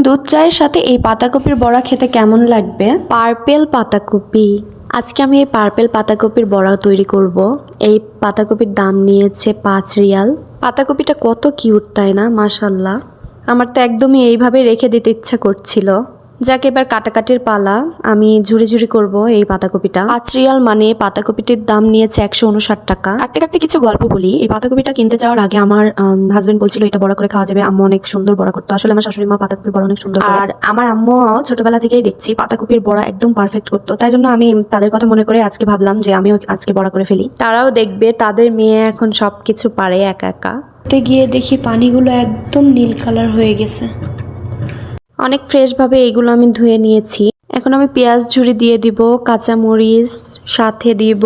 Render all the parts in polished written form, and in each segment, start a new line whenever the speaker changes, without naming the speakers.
দুধ চায়ের সাথে এই পাতাকপির বড়া খেতে কেমন লাগবে? পার্পেল পাতাকপি। আজকে আমি এই পার্পেল পাতাকপির বড়া তৈরি করব। এই পাতাকপির দাম নিয়েছে 5 রিয়াল। পাতাকপিটা কত কিউট তাই না, মাশাল্লাহ। আমার তো একদমই এইভাবে রেখে দিতে ইচ্ছা করছিল। যাকে এবার কাটাকাটির পালা। আমি ঝুড়ি ঝুড়ি করব এই পাতাকপিটা। 5 রিয়াল মানে পাতাকপিটির দাম নিয়েছে 159 টাকা। কাটতে কাটতে কিছু গল্প বলি। এই পাতাকপিটা কিনতে যাওয়ার আগে আমার হাজবেন্ড বলছিল এটা বড়া করে খাওয়া যাবে, আম্মু অনেক সুন্দর বড়া করতো। আসলে আমার শাশুড়ি মা পাতাকপির বড়া অনেক সুন্দর করে। আর আমার আম্মু ছোটবেলা থেকেই দেখছি পাতাকপির বড়া একদম পারফেক্ট করতো। তাই জন্য আমি তাদের কথা মনে করে আজকে ভাবলাম যে আমিও আজকে বড়া করে ফেলি। তারাও দেখবে তাদের মেয়ে এখন সবকিছু পারে একা একা। গিয়ে দেখি পানিগুলো একদম নীল কালার হয়ে গেছে। অনেক ফ্রেশভাবে এইগুলো আমি ধুয়ে নিয়েছি। এখন আমি পেঁয়াজ ঝুরি দিয়ে দিব, কাঁচামরিচ, সাথে দিব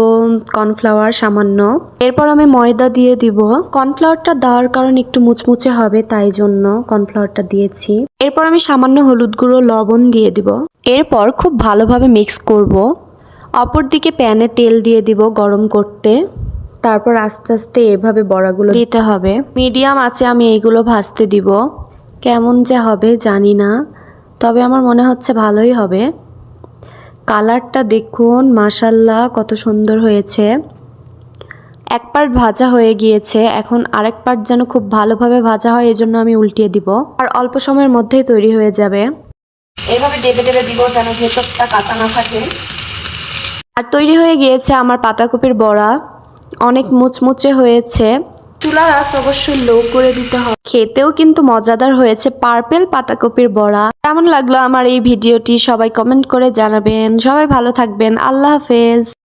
কর্নফ্লাওয়ার সামান্য। এরপর আমি ময়দা দিয়ে দিব। কর্নফ্লাওয়ারটা দেওয়ার কারণে একটু মুচমুচে হবে, তাই জন্য কর্নফ্লাওয়ারটা দিয়েছি। এরপর আমি সামান্য হলুদ গুঁড়ো, লবণ দিয়ে দিব। এরপর খুব ভালোভাবে মিক্স করব। অপরদিকে প্যানে তেল দিয়ে দিব গরম করতে। তারপর আস্তে আস্তে এভাবে বড়াগুলো দিতে হবে। মিডিয়াম আঁচে আমি এইগুলো ভাজতে দিব। কেমন যে হবে জানি না, তবে আমার মনে হচ্ছে ভালোই হবে। কালারটা দেখুন, মাশাল্লাহ কত সুন্দর হয়েছে। এক পার্ট ভাজা হয়ে গিয়েছে, এখন আরেক পার্ট যেন খুব ভালোভাবে ভাজা হয়, এজন্য আমি উল্টিয়ে দিব। আর অল্প সময়ের মধ্যেই তৈরি হয়ে যাবে। এইভাবে ডেবে ডেবে দিব যেন ভেতরটা কাঁচা না থাকে। আর তৈরি হয়ে গিয়েছে আমার পাতাকপির বড়া। অনেক মুচমুচে হয়েছে। চুলার আঁচ অবশ্যই লো করে দিতে হবে। খেতেও কিন্তু মজাদার হয়েছে পার্পেল পাতাকপির বড়া। কেমন লাগলো আমার এই ভিডিওটি সবাই কমেন্ট করে জানাবেন। সবাই ভালো থাকবেন। আল্লাহ হাফেজ।